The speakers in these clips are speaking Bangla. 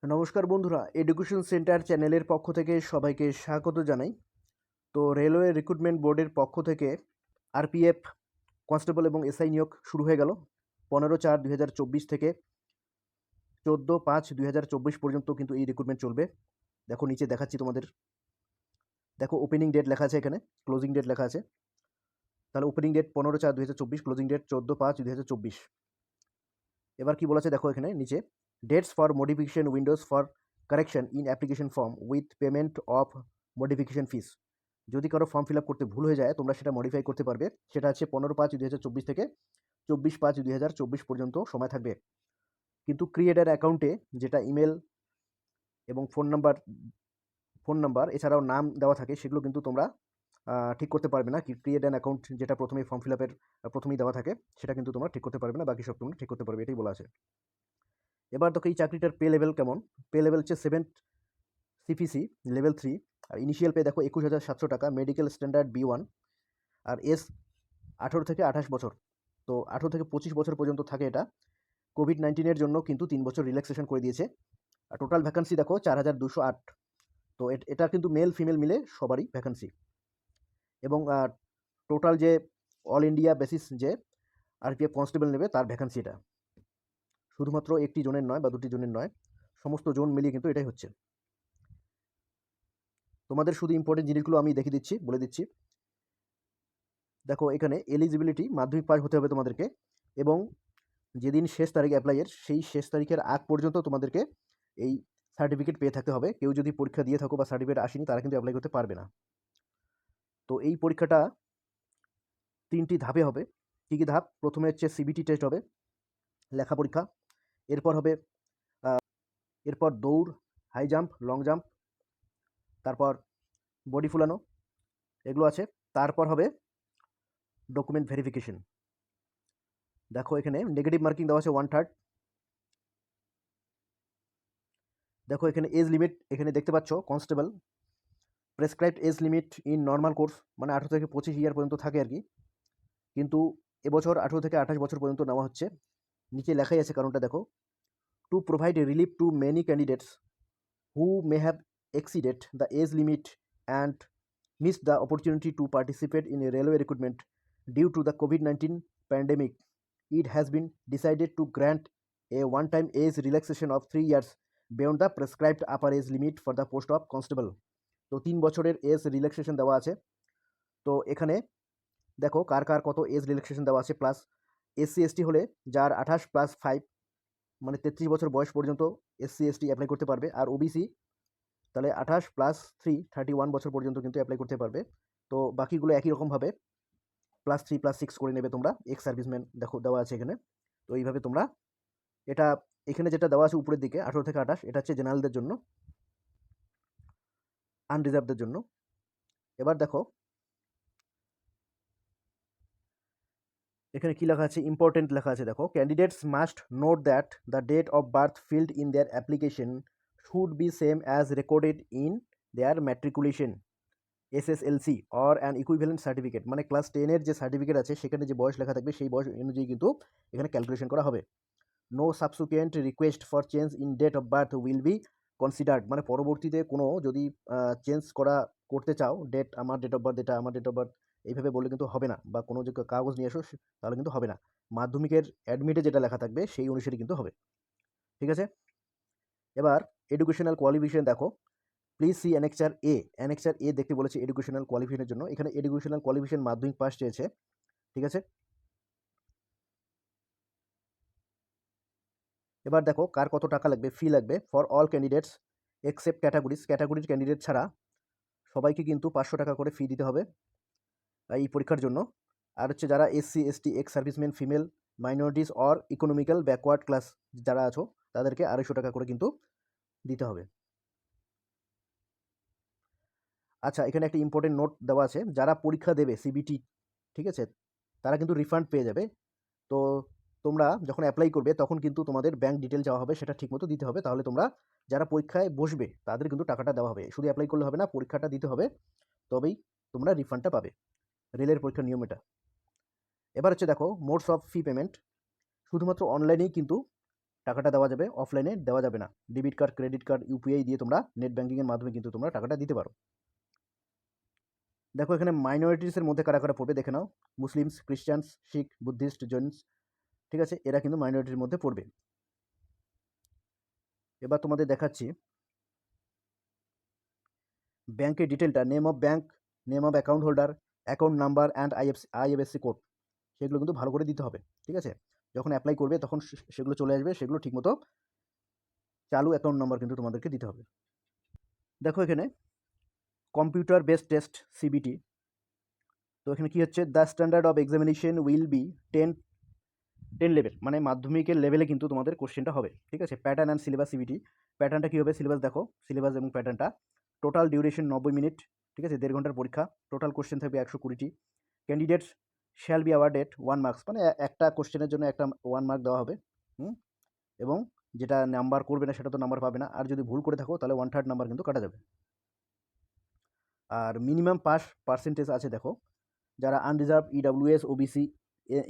নমস্কার বন্ধুরা, এডুকেশন সেন্টার চ্যানেলের পক্ষ থেকে সবাইকে স্বাগত জানাই। তো রেলওয়ে রিক্রুটমেন্ট বোর্ডের পক্ষ থেকে আরপিএফ কনস্টেবল এবং এসআই নিয়োগ শুরু হয়ে গেল 15/4/2024 থেকে 14/5/2024 পর্যন্ত কিন্তু এই রিক্রুটমেন্ট চলবে। দেখো নিচে দেখাচ্ছি তোমাদের। দেখো ওপেনিং ডেট লেখা আছে, এখানে ক্লোজিং ডেট লেখা আছে। তাহলে ওপেনিং ডেট 15/4/2024, ক্লোজিং ডেট 14/5/2024। এবার কি বলেছে দেখো এখানে নিচে, dates for modification windows for correction in application form with payment of modification fees. যদি কারো ফর্ম ফিল আপ করতে ভুল হয়ে যায় তোমরা সেটা মডিফাই করতে পারবে। সেটা আছে 15/5/2024 থেকে 24/5/2024 পর্যন্ত সময় থাকবে। কিন্তু ক্রিয়েটার অ্যাকাউন্টে যেটা ইমেল এবং ফোন নাম্বার এছাড়াও নাম দেওয়া থাকে সেগুলো কিন্তু তোমরা ঠিক করতে পারবে না। ক্রিয়েট অ্যান অ্যাকাউন্ট যেটা প্রথমেই ফর্ম ফিল আপের প্রথমেই দেওয়া থাকে সেটা কিন্তু তোমরা ঠিক করতে পারবে না, বাকি সব তোমরা ঠিক করতে পারবে, এটাই বলা আছে। এবার দেখো এই চাকরিটার পে লেভেল কেমন। পে লেভেল হচ্ছে 7th সিপিসি লেভেল 3। আর ইনিশিয়াল পে দেখো 21,700 টাকা, মেডিকেল স্ট্যান্ডার্ড B1। আর এস 18 থেকে 28 বছর, তো 18 থেকে 25 বছর পর্যন্ত থাকে এটা। কোভিড-19-এর জন্য কিন্তু 3 বছর রিল্যাক্সেশন করে দিয়েছে। আর টোটাল ভ্যাকান্সি দেখো 4208। তো এটা কিন্তু মেল ফিমেল মিলে সবারই ভ্যাকান্সি। এবং টোটাল যে অল ইন্ডিয়া বেসিস যে আরপিএফ কনস্টেবল নেবে তার ভ্যাকান্সি এটা, শুধুমাত্র একটি জনের নয় বা দুটি জনের নয়, সমস্ত জোন মিলিয়ে কিন্তু এটাই হচ্ছে। তোমাদের শুধু ইম্পর্টেন্ট জিনিসগুলো আমি দেখিয়ে দিচ্ছি, বলে দিচ্ছি। দেখো এখানে এলিজিবিলিটি মাধ্যমিক পাস হতে হবে তোমাদেরকে, এবং যেদিন শেষ তারিখ অ্যাপ্লাইয়ের সেই শেষ তারিখের আগ পর্যন্ত তোমাদেরকে এই সার্টিফিকেট পেয়ে থাকতে হবে। কেউ যদি পরীক্ষা দিয়ে থাকো বা সার্টিফিকেট আসেনি তারা কিন্তু অ্যাপ্লাই করতে পারবে না। তো এই পরীক্ষাটা 3টি ধাপে হবে। কী কী ধাপ? প্রথমে হচ্ছে সিবিটি টেস্ট হবে, লেখা পরীক্ষা। এরপর হবে এরপর দৌড়, হাই জাম্প, লং জাম্প, তারপর বডি ফুলানো, এগুলো আছে। তারপর হবে ডকুমেন্ট ভেরিফিকেশন। দেখো এখানে নেগেটিভ মার্কিং দেওয়া আছে 1/3। দেখো এখানে এজ লিমিট, এখানে দেখতে পাচ্ছ constable prescribed age limit in normal course, মানে 18 থেকে 25 ইয়ার পর্যন্ত থাকে আর কি। কিন্তু এবছর 18 থেকে 28 বছর পর্যন্ত নেওয়া হচ্ছে। নিচে লেখাই আছে কারণটা দেখো, to provide relief to many candidates who may have exceeded the age limit and missed the opportunity to participate in a railway recruitment due to the COVID-19 pandemic. It has been decided to grant a one-time age relaxation of 3 years beyond the prescribed upper age limit for the post of constable. তো 3 বছরের এজ রিল্যাক্সেশন দেওয়া আছে। তো এখানে দেখো কার কার কত এজ রিল্যাক্সেশন দেওয়া আছে। প্লাস SC ST হলে যার 28+5 মানে 33 বছর বয়স পর্যন্ত SC ST অ্যাপ্লাই করতে পারবে। আর OBC তাহলে 28+3 31 বছর পর্যন্ত কিন্তু অ্যাপ্লাই করতে পারবে। তো বাকিগুলো একই রকমভাবে +3+6 করে নেবে তোমরা। এক্স সার্ভিসম্যান দেখো দেওয়া আছে এখানে। তো এইভাবে তোমরা এটা, এখানে যেটা দেওয়া আছে উপরের দিকে 18 থেকে 28, এটা হচ্ছে জেনারেলদের জন্য, আনরিজার্ভদের জন্য। এবার দেখো এখানে কি লেখা আছে, ইম্পর্টেন্ট লেখা আছে দেখো, candidates must note that the date of birth field in their application should be same as recorded in their matriculation SSLC or an equivalent certificate. মানে ক্লাস 10-এর যে সার্টিফিকেট আছে সেখানে যে বয়স লেখা থাকবে সেই বয়স অনুযায়ী কিন্তু এখানে ক্যালকুলেশন করা হবে। No subsequent request for change in date of birth will be considered. মানে পরবর্তীতে কোনো যদি চেঞ্জ করতে চাও, আমার ডেট অফ বার্থ এটা, আমার ডেট অফ বার্থ এইভাবে বললে কিন্তু হবে না, বা কোনো যে কাগজ নিয়ে আসো তাহলে কিন্তু হবে না। মাধ্যমিকের অ্যাডমিটে যেটা লেখা থাকবে সেই অনুসারে কিন্তু হবে। ঠিক আছে। এবার এডুকেশনাল কোয়ালিফিকেশন দেখো, please see annexure A. Annexure A দেখতে বলেছে এডুকেশনাল কোয়ালিফিকেশনের জন্য। এখানে এডুকেশনাল কোয়ালিফিকেশন মাধ্যমিক পাস চেয়েছে। ঠিক আছে। এবার দেখো কার কত টাকা লাগবে, ফি লাগবে ফর অল ক্যান্ডিডেটস এক্সেপ্ট ক্যাটাগরির ক্যান্ডিডেট ছাড়া সবাইকে কিন্তু 500 টাকা করে ফি দিতে হবে এই পরীক্ষার জন্য। আর হচ্ছে যারা SC ST ex serviceman, female, minorities or economical backward class যারা আছো তাদেরকে 250 টাকা করে কিন্তু দিতে হবে। আচ্ছা, এখানে একটা ইম্পর্টেন্ট নোট দেওয়া আছে, যারা পরীক্ষা দেবে সিবিটি, ঠিক আছে, তারা কিন্তু রিফান্ড পেয়ে যাবে। তো তোমরা যখন অ্যাপ্লাই করবে তখন কিন্তু তোমাদের ব্যাঙ্ক ডিটেল চাওয়া হবে, সেটা ঠিকমতো দিতে হবে। তাহলে তোমরা যারা পরীক্ষায় বসবে তাদের কিন্তু টাকাটা দেওয়া হবে। শুধু অ্যাপ্লাই করলে হবে না, পরীক্ষাটা দিতে হবে, তবেই তোমরা রিফান্ডটা পাবে। রেলের পরীক্ষার নিয়ম এটা। এবার হচ্ছে দেখো মোডস অফ ফি পেমেন্ট, শুধুমাত্র অনলাইনেই কিন্তু টাকাটা দেওয়া যাবে, অফলাইনে দেওয়া যাবে না। Debit card, credit card, UPI দিয়ে তোমরা নেট ব্যাঙ্কিংয়ের মাধ্যমে কিন্তু তোমরা টাকাটা দিতে পারো। দেখো এখানে মাইনরিটিসের মধ্যে কারা কারা পড়বে দেখে নাও। মুসলিমস, ক্রিশ্চিয়ানস, শিখ, বুদ্ধিস্ট, জৈনস, ঠিক আছে, এরা কিন্তু মাইনরিটির মধ্যে পড়বে। এবার তোমাদের দেখাচ্ছি ব্যাংকের ডিটেলটা, name of bank, name of account holder, account number and IFSC code, সেগুলো কিন্তু ভালো করে দিতে হবে, ঠিক আছে। যখন অ্যাপ্লাই করবে তখন সেগুলো চলে আসবে, সেগুলো ঠিকমতো চালু অ্যাকাউন্ট নাম্বার কিন্তু তোমাদেরকে দিতে হবে। দেখো এখানে কম্পিউটার বেসড টেস্ট, সিবিটি। তো এখানে কী হচ্ছে, the standard of examination will be 10 level, মানে মাধ্যমিকের লেভেলে কিন্তু তোমাদের কোশ্চেনটা হবে, ঠিক আছে। প্যাটার্ন অ্যান্ড সিলেবাস, সিবিটি প্যাটার্নটা কী হবে, সিলেবাস দেখো, সিলেবাস এবং প্যাটার্নটা। টোটাল ডিউরেশন 90 মিনিট, ঠিক আছে, 1.5 ঘন্টার পরীক্ষা। টোটাল কোশ্চেন থাকবে 120টি। Candidates shall be awarded 1 marks, মানে একটা কোশ্চেনের জন্য একটা 1 মার্ক দেওয়া হবে। এবং যেটা নাম্বার করবে না সেটা তো নাম্বার পাবে না, আর যদি ভুল করে থাকো তাহলে 1/3 নাম্বার কিন্তু কাটা যাবে। আর মিনিমাম পাস পার্সেন্টেজ আছে দেখো, যারা আনরিজার্ভ, ইডাব্লিউএস, ওবিসি,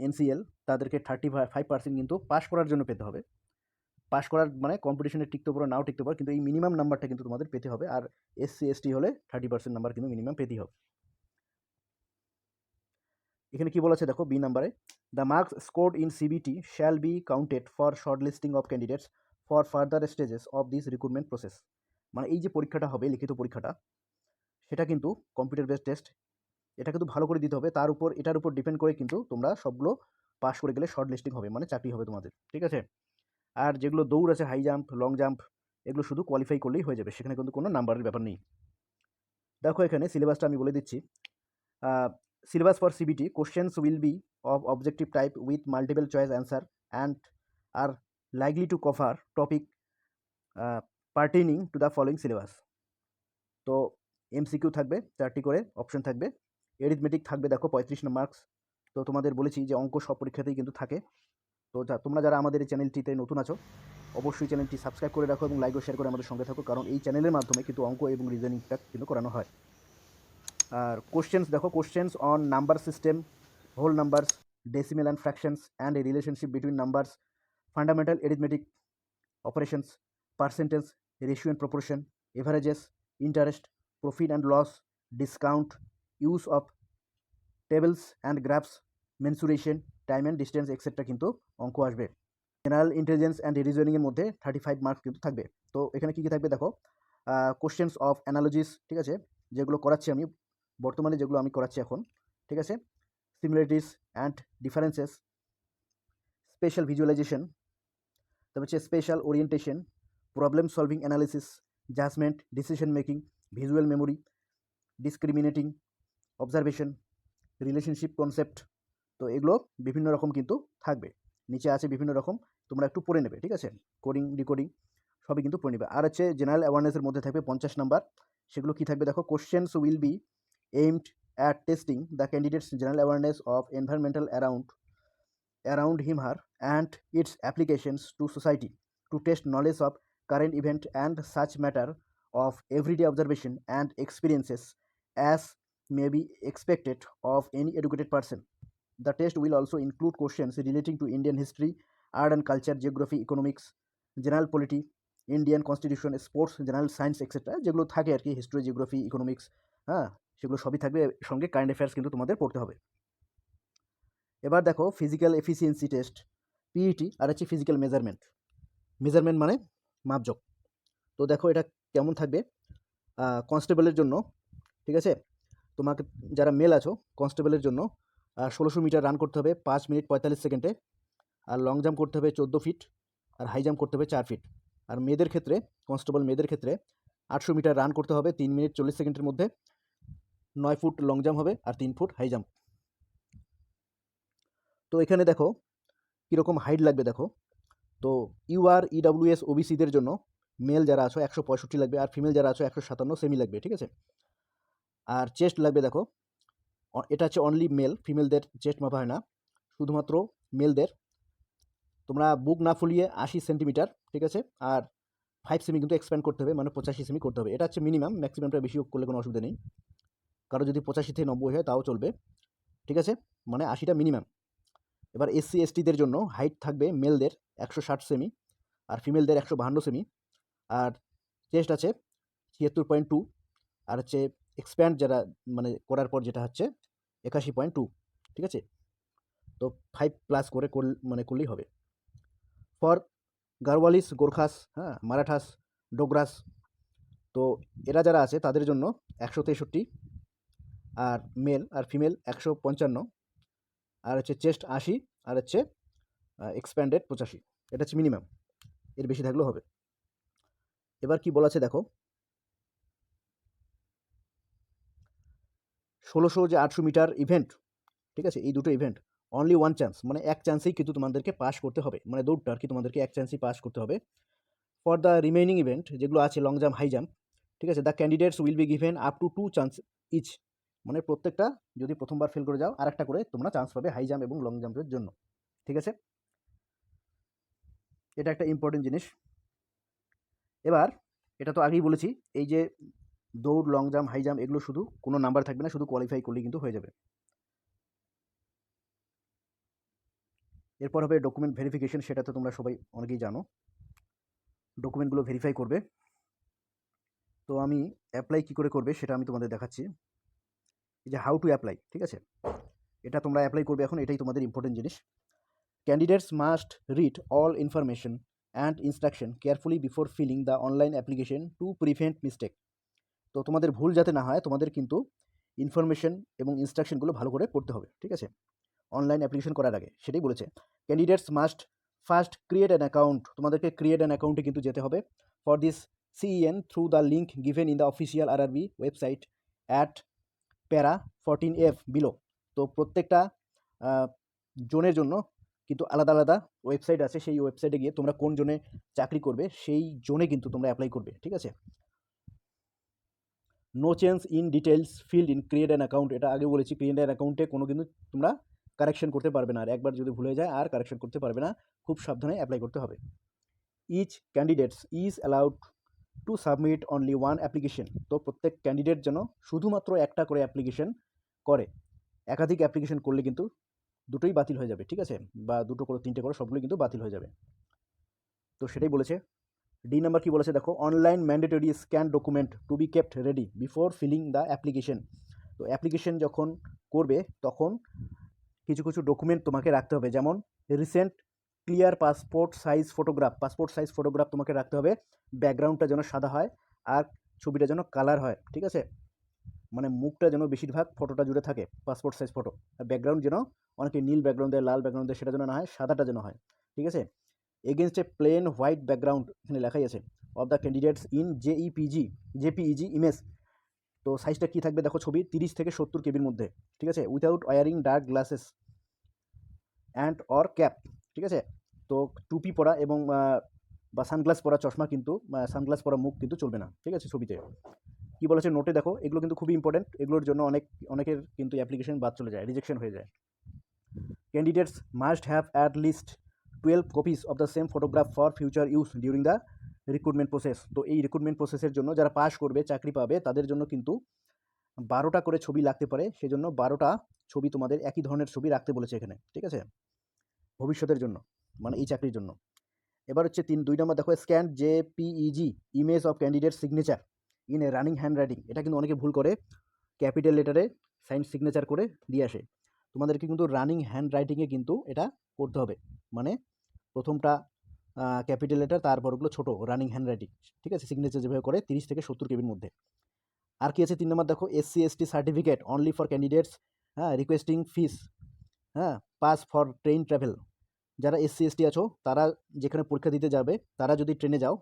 এনসিএল, তাদেরকে 35% কিন্তু পাস করার জন্য পেতে হবে। পাস করার মানে কম্পিটিশনে টিকতে পারো, নাও টিকতে পারো, কিন্তু এই মিনিমাম নাম্বারটা কিন্তু তোমাদের পেতে হবে। আর এসসি এসটি হলে 30% নাম্বার কিন্তু মিনিমাম পেতেই হবে। এখানে কি বলেছে দেখো, বি নাম্বারে, the marks scored in CBT shall be counted for short listing of candidates for further stages of this recruitment process. মানে এই যে পরীক্ষাটা হবে, লিখিত পরীক্ষাটা, সেটা কিন্তু কম্পিউটার বেসড টেস্ট, এটা কিন্তু ভালো করে দিতে হবে। এটার উপর ডিপেন্ড করে কিন্তু তোমরা সবগুলো পাস করে গেলে শর্ট লিস্টিং হবে, মানে চাকরি হবে তোমাদের, ঠিক আছে। আর যেগুলো দৌড় আছে, হাই জাম্প, লং জাম্প, এগুলো শুধু কোয়ালিফাই করলেই হয়ে যাবে, সেখানে কিন্তু কোনো নাম্বারের ব্যাপার নেই। দেখো এখানে সিলেবাসটা আমি বলে দিচ্ছি। syllabus for CBT, questions will be of objective type with multiple choice answer and are likely to cover topic pertaining to the following syllabus. তো এমসিকিউ থাকবে 4টি করে, অপশন থাকবে, এরিথমেটিক থাকবে দেখো 35 মার্কস। তো তোমাদের বলেছি যে অঙ্ক সব পরীক্ষাতেই কিন্তু থাকে। তো তোমরা যারা আমাদের এই চ্যানেলটিতে নতুন আছো, অবশ্যই চ্যানেলটি সাবস্ক্রাইব করে রাখো এবং লাইক ও শেয়ার করে আমাদের সঙ্গে থাকো, কারণ এই চ্যানেলের মাধ্যমে কিন্তু অঙ্ক এবং রিজনিংটা কিন্তু করানো হয়। আর কোশ্চেন্স দেখো, questions on number system, whole numbers, decimal and fractions and a relationship between numbers, fundamental arithmetic operations, percentage, ratio and proportion, averages, interest, profit and loss, discount, use of tables and graphs, mensuration, time and distance etcetera কিন্তু অঙ্ক আসবে। জেনারেল ইন্টেলিজেন্স অ্যান্ড রিজনিংয়ের মধ্যে 35 মার্কস কিন্তু থাকবে। তো এখানে কী কী থাকবে দেখো, কোশ্চেন্স অফ অ্যানালজিস, ঠিক আছে, যেগুলো করাচ্ছি আমি বর্তমানে, যেগুলো আমি করাচ্ছি এখন, ঠিক আছে, similarities and differences, spatial visualisation, তারপর হচ্ছে spatial orientation, problem solving analysis, judgement, decision making, visual memory, discriminating observation, relationship concept. তো এগুলো বিভিন্ন রকম কিন্তু থাকবে, নিচে আছে বিভিন্ন রকম, তোমরা একটু পড়ে নেবে, ঠিক আছে, কোডিং ডিকোডিং সবই কিন্তু পড়ে নেবে। আর হচ্ছে জেনারেল অ্যাওয়ারনেসের মধ্যে থাকবে 50 নাম্বার। সেগুলো কি থাকবে দেখো, questions will be aimed at testing the candidate's general awareness of environmental around him her and its applications to society, to test knowledge of current event and such matter of everyday observation and experiences as may be expected of any educated person. The test will also include questions relating to Indian history, art and culture, geography, economics, general polity, Indian constitution, sports, general science, etc. যেগুলো থাকে আর কি, হিস্ট্রি, জিওগ্রাফি, ইকোনমিক্স, হ্যাঁ, সেগুলো সবই থাকবে, সঙ্গে কারেন্ট অ্যাফেয়ার্স কিন্তু তোমাদের পড়তে হবে। এবার দেখো ফিজিক্যাল এফিসিয়েন্সি টেস্ট, পিইটি, আর হচ্ছে ফিজিক্যাল মেজারমেন্ট, মেজারমেন্ট মানে মাপজোক। তো দেখো এটা কেমন থাকবে, কনস্টেবলের জন্য, ঠিক আছে, তোমাকে যারা মেল আছো কনস্টেবলের জন্য 1600 মিটার রান করতে হবে 5 মিনিট 45 সেকেন্ডে, আর লং জাম্প করতে হবে 14 ফিট, আর হাই জাম্প করতে হবে 4 ফিট। আর মেয়েদের ক্ষেত্রে, কনস্টেবল মেয়েদের ক্ষেত্রে 800 মিটার রান করতে হবে 3 মিনিট 40 সেকেন্ডের মধ্যে, 9 ফুট লং জাম্প হবে আর 3 ফুট হাই জাম্প। তো এখানে দেখো কীরকম হাইট লাগবে দেখো। তো ইউআর, ইডাব্লিউএস, ওবিসিদের জন্য মেল যারা আছো 165 লাগবে, আর ফিমেল যারা আছো 157 সেমি লাগবে, ঠিক আছে। আর চেস্ট লাগবে দেখো, এটা হচ্ছে অনলি মেল, ফিমেলদের চেস্ট মাপা হয় না, শুধুমাত্র মেলদের। তোমরা বুক না ফুলিয়ে 80 সেন্টিমিটার, ঠিক আছে, আর 5 সেমি কিন্তু এক্সপ্যান্ড করতে হবে, মানে 85 সেমি করতে হবে। এটা হচ্ছে মিনিমাম, ম্যাক্সিমামটা বেশি করলে কোনো অসুবিধা নেই, কারো যদি 85 থেকে 90 হয় তাও চলবে, ঠিক আছে, মানে 80টা মিনিমাম। এবার এসসি এসটিদের জন্য হাইট থাকবে মেলদের 160 সেমি, আর ফিমেলদের 152 সেমি, আর চেস্ট আছে 76.2, আর হচ্ছে এক্সপ্যান্ড যারা মানে করার পর যেটা হচ্ছে 81.2, ঠিক আছে। তো 5+ করে করলেই হবে। ফর গারওয়ালিস, গোর্খাস, হ্যাঁ, মারাঠাস, ডোগরাস, তো এরা যারা আছে তাদের জন্য 163, আর মেল আর ফিমেল 155, আর হচ্ছে চেস্ট 80, আর হচ্ছে এক্সপ্যান্ডেড 85। এটা হচ্ছে মিনিমাম, এর বেশি থাকলেও হবে। এবার কি বলা আছে দেখো, 1600 যে 800 মিটার ইভেন্ট, ঠিক আছে, এই দুটো ইভেন্ট অনলি ওয়ান চান্স, মানে এক চান্সেই কিন্তু তোমাদেরকে পাস করতে হবে, মানে দৌড়টা আর কি তোমাদেরকে এক চান্সেই পাস করতে হবে। ফর দ্য রিমেইনিং ইভেন্ট যেগুলো আছে লং জাম্প, হাই জাম্প, ঠিক আছে, the candidates will be given up to 2 chance each, মানে প্রত্যেকটা যদি প্রথমবার ফেল করে যাও আর একটা করে তোমরা চান্স পাবে হাই জাম্প এবং লং জাম্পের জন্য, ঠিক আছে। এটা একটা ইম্পর্টেন্ট জিনিস। এবার এটা তো আগেই বলেছি, এই যে দৌড়, লং জাম্প, হাই জাম্প, এগুলো শুধু কোনো নাম্বার থাকবে না, শুধু কোয়ালিফাই করলেই কিন্তু হয়ে যাবে। এরপর হবে ডকুমেন্ট ভেরিফিকেশন, সেটা তো তোমরা সবাই অনেকেই জানো, ডকুমেন্টগুলো ভেরিফাই করবে। তো আমি অ্যাপ্লাই কী করে করবে সেটা আমি তোমাদের দেখাচ্ছি, এই যে হাউ টু অ্যাপ্লাই, ঠিক আছে, এটা তোমরা অ্যাপ্লাই করবে এখন, এটাই তোমাদের ইম্পর্টেন্ট জিনিস। Candidates must read all information and instruction carefully before filling the online application to prevent mistake. তো তোমাদের ভুল যাতে না হয়, তোমাদের কিন্তু ইনফরমেশন এবং ইনস্ট্রাকশনগুলো ভালো করে পড়তে হবে, ঠিক আছে, অনলাইন অ্যাপ্লিকেশন করার আগে, সেটাই বলেছে। Candidates must first create an account, তোমাদেরকে ক্রিয়েট অ্যান অ্যাকাউন্টে কিন্তু যেতে হবে for this CEN through the link given in the official RRB website at প্যারা 14F বিলো। তো প্রত্যেকটা জোনের জন্য কিন্তু আলাদা আলাদা ওয়েবসাইট আছে, সেই ওয়েবসাইটে গিয়ে তোমরা কোন জোনে চাকরি করবে সেই জোনে কিন্তু তোমরা অ্যাপ্লাই করবে, ঠিক আছে। No change in details field in create an account, এটা আগে বলেছি, ক্রিয়েট অ্যান অ্যাকাউন্টে কোনো কিন্তু তোমরা কারেকশন করতে পারবে না, আর একবার যদি ভুলে যায় আর কারেকশন করতে পারবে না, খুব সাবধানে অ্যাপ্লাই করতে হবে। Each candidates is allowed to submit only one application, তো প্রত্যেক ক্যান্ডিডেট যেন শুধুমাত্র একটা করে অ্যাপ্লিকেশন করে, একাধিক অ্যাপ্লিকেশন করলে কিন্তু দুটোই বাতিল হয়ে যাবে, ঠিক আছে, বা দুটো করে তিনটে করে সবগুলো কিন্তু বাতিল হয়ে যাবে। তো সেটাই বলেছে। ডি নাম্বার কি বলেছে দেখো, online mandatory scan document to be kept ready before filling the application. তো অ্যাপ্লিকেশন যখন করবে তখন কিছু কিছু ডকুমেন্ট তোমাকে রাখতে হবে, যেমন recent clear passport size photograph, passport size photograph তোমাকে রাখতে হবে, ব্যাকগ্রাউন্ডটা যেন সাদা হয় আর ছবিটা যেন কালার হয়, ঠিক আছে, মানে মুখটা যেন বেশিরভাগ ফটোটা জুড়ে থাকে পাসপোর্ট সাইজ ফটো, আর ব্যাকগ্রাউন্ড যেন অনেকে নীল ব্যাকগ্রাউন্ড দেয়, লাল ব্যাকগ্রাউন্ড দেয়, সেটা যেন না হয়, সাদাটা যেন হয়, ঠিক আছে। এগেনস্ট এ প্লেন হোয়াইট ব্যাকগ্রাউন্ড, এখানে লেখাই আছে, of the candidates in JPEG image. তো সাইজটা কী থাকবে দেখো, ছবি 30 থেকে 70 কেবির মধ্যে, ঠিক আছে, without wearing dark glasses and or cap, ঠিক আছে। তো টুপি পরা এবং বা সানগ্লাস পরা চশমা কিন্তু, সানগ্লাস পরা মুখ কিন্তু চলবে না, ঠিক আছে, ছবিতে। কী বলেছে নোটে দেখো, এগুলো কিন্তু খুবই ইম্পর্টেন্ট, এগুলোর জন্য অনেকের কিন্তু অ্যাপ্লিকেশন বাদ চলে যায়, রিজেকশন হয়ে যায়। Candidates must have at least 12 copies of the same photograph for future use during the recruitment process. তো এই রিক্রুটমেন্ট প্রসেসের জন্য যারা পাস করবে, চাকরি পাবে, তাদের জন্য কিন্তু 12টা করে ছবি লাগতে পারে, সেজন্য 12টা ছবি তোমাদের একই ধরনের ছবি রাখতে বলেছে এখানে, ঠিক আছে, ভবিষ্যতের জন্য, মানে এই চাকরির জন্য। এবার হচ্ছে 2 নম্বর দেখো, scan JPEG image of candidate signature in a running hand writing. এটা কিন্তু অনেকে ভুল করে, ক্যাপিটাল লেটারে সাইন সিগনেচার করে দিয়ে আসে, তোমাদেরকে কিন্তু রানিং হ্যান্ড রাইটিংয়ে কিন্তু এটা করতে হবে, মানে প্রথমটা ক্যাপিটাল লেটার, তারপরগুলো ছোটো, রানিং হ্যান্ড রাইটিং, ঠিক আছে, সিগনেচার যেভাবে করে 30 থেকে 70 কেবির মধ্যে। আর কি আছে 3 নম্বর দেখো, SC/ST certificate only for candidates, হ্যাঁ, রিকোয়েস্টিং ফিস, হ্যাঁ, পাস ফর ট্রেন ট্রাভেল। যারা SC/ST আছো, তারা যেখানে পরীক্ষা দিতে যাবে, তারা যদি ট্রেনে যাও,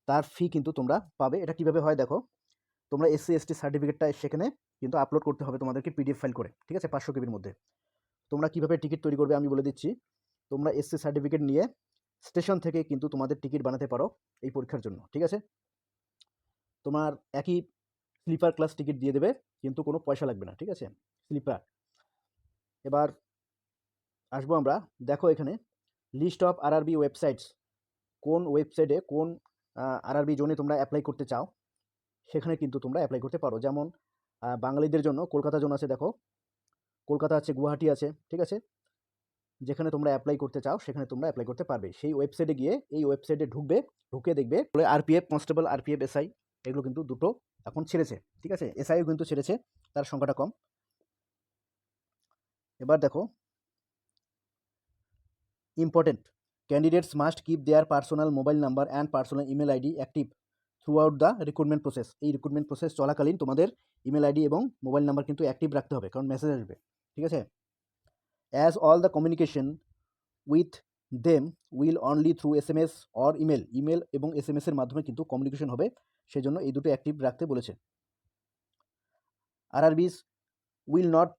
তার ফি কিন্তু তোমরা পাবে। এটা কীভাবে হয় দেখো, তোমরা SC/ST সার্টিফিকেটটা সেখানে কিন্তু আপলোড করতে হবে তোমাদেরকে PDF ফাইল করে, ঠিক আছে, 500 কেবির মধ্যে। তোমরা কীভাবে টিকিট তৈরি করবে আমি বলে দিচ্ছি। তোমরা SC সার্টিফিকেট নিয়ে স্টেশন থেকে কিন্তু তোমাদের টিকিট বানাতে পারো এই পরীক্ষার জন্য, ঠিক আছে। তোমার একই স্লিপার ক্লাস টিকিট দিয়ে দেবে, কিন্তু কোনো পয়সা লাগবে না, ঠিক আছে, স্লিপার। এবার আসবো আমরা, দেখো এখানে লিস্ট অফ RRB ওয়েবসাইটস, কোন ওয়েবসাইটে কোন RRB জোনে তোমরা অ্যাপ্লাই করতে চাও, সেখানে কিন্তু তোমরা অ্যাপ্লাই করতে পারো। যেমন বাঙালিদের জন্য কলকাতা জোন আছে, দেখো কলকাতা আছে, গুয়াহাটি আছে, ঠিক আছে, যেখানে তোমরা অ্যাপ্লাই করতে চাও সেখানে তোমরা অ্যাপ্লাই করতে পারবে। সেই ওয়েবসাইটে গিয়ে এই ওয়েবসাইটে ঢুকবে, ঢুকে দেখবে আরপিএফ কনস্টেবল, আরপিএফ এসআই এগুলো কিন্তু দুটো এখন ছেড়েছে, ঠিক আছে? এসআইও কিন্তু ছেড়েছে, তার সংখ্যাটা কম। এবার দেখো important, candidates must keep their personal mobile number and personal email ID active through out the recruitment process. এই রিক্রুটমেন্ট প্রসেস চলাকালীন তোমাদের ইমেল আইডি এবং মোবাইল নাম্বার কিন্তু অ্যাক্টিভ রাখতে হবে, কারণ মেসেজ আসবে, ঠিক আছে? As all the communication with them will only through SMS or email, email এবং SMS এর মাধ্যমে কিন্তু কমিউনিকেশন হবে, সেজন্য এই দুটো অ্যাক্টিভ রাখতে বলেছে। RRBs will not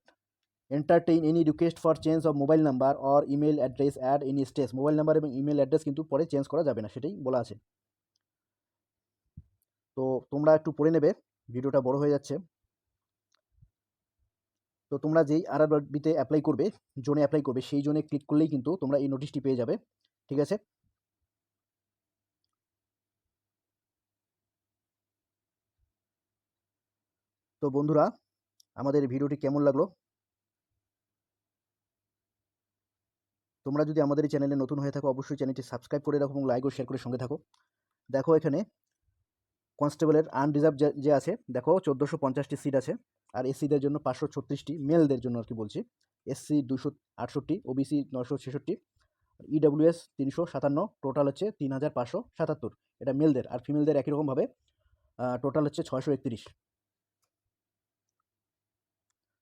entertain any request for change of mobile number or email address at any stage. Mobile number এবং ইমেল অ্যাড্রেস কিন্তু পরে চেঞ্জ করা যাবে না, সেটাই বলা আছে। তো তোমরা একটু পড়ে নেবে, ভিডিওটা বড় হয়ে যাচ্ছে। তো তোমরা যেই আরআরবিতে অ্যাপ্লাই করবে, জোনে অ্যাপ্লাই করবে, সেই জোনে ক্লিক করলেই কিন্তু তোমরা এই নোটিশটি পেয়ে যাবে, ঠিক আছে? তো বন্ধুরা, আমাদের ভিডিওটি কেমন লাগলো? তোমরা যদি আমাদের এই চ্যানেলে নতুন হয়ে থাকো, অবশ্যই চ্যানেলটি সাবস্ক্রাইব করে রাখো এবং লাইক ও শেয়ার করে সঙ্গে থাকো। দেখো এখানে কনস্টেবলের আনরিজার্ভ যে আছে, দেখো 1450টি সিট আছে, আর এসসিদের জন্য 536টি, মেলদের জন্য আর কি বলছি। এসসি 268, ওবিসি 966, ইডাব্লিউএস 357, টোটাল হচ্ছে 3577, এটা মেলদের। আর ফিমেলদের একই রকমভাবে টোটাল হচ্ছে 631।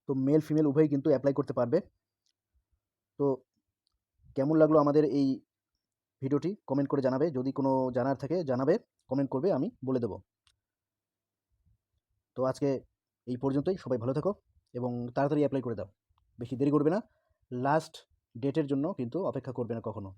তো মেল ফিমেল উভয়ই কিন্তু অ্যাপ্লাই করতে পারবে। তো কেমন লাগলো আমাদের এই ভিডিওটি কমেন্ট করে জানাবে, যদি কোনো জানার থাকে জানাবে, কমেন্ট করবে, আমি বলে দেবো। তো আজকে এই পর্যন্তই, সবাই ভালো থাকো এবং তাড়াতাড়ি অ্যাপ্লাই করে দাও, বেশি দেরি করবে না, লাস্ট ডেটের জন্য কিন্তু অপেক্ষা করবে না কখনো।